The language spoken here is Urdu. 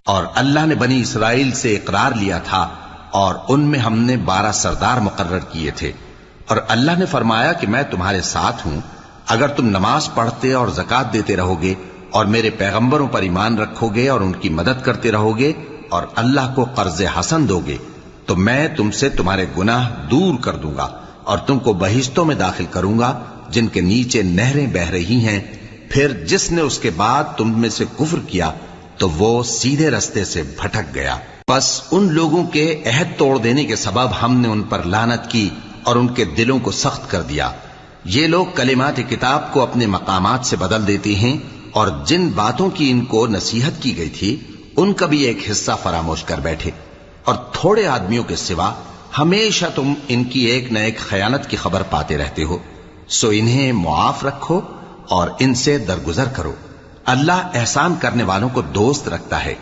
اور اللہ نے بنی اسرائیل سے اقرار لیا تھا اور ان میں ہم نے 12 سردار مقرر کیے تھے، اور اللہ نے فرمایا کہ میں تمہارے ساتھ ہوں اگر تم نماز پڑھتے اور زکوٰۃ دیتے رہو گے اور میرے پیغمبروں پر ایمان رکھو گے اور ان کی مدد کرتے رہو گے اور اللہ کو قرض حسن دو گے تو میں تم سے تمہارے گناہ دور کر دوں گا اور تم کو بہشتوں میں داخل کروں گا جن کے نیچے نہریں بہ رہی ہیں۔ پھر جس نے اس کے بعد تم میں سے کفر کیا تو وہ سیدھے رستے سے بھٹک گیا۔ پس ان لوگوں کے عہد توڑ دینے کے سبب ہم نے ان پر لعنت کی اور ان کے دلوں کو سخت کر دیا۔ یہ لوگ کلمات کتاب کو اپنے مقامات سے بدل دیتے ہیں اور جن باتوں کی ان کو نصیحت کی گئی تھی ان کا بھی ایک حصہ فراموش کر بیٹھے، اور تھوڑے آدمیوں کے سوا ہمیشہ تم ان کی ایک نہ ایک خیانت کی خبر پاتے رہتے ہو، سو انہیں معاف رکھو اور ان سے درگزر کرو۔ اللہ احسان کرنے والوں کو دوست رکھتا ہے۔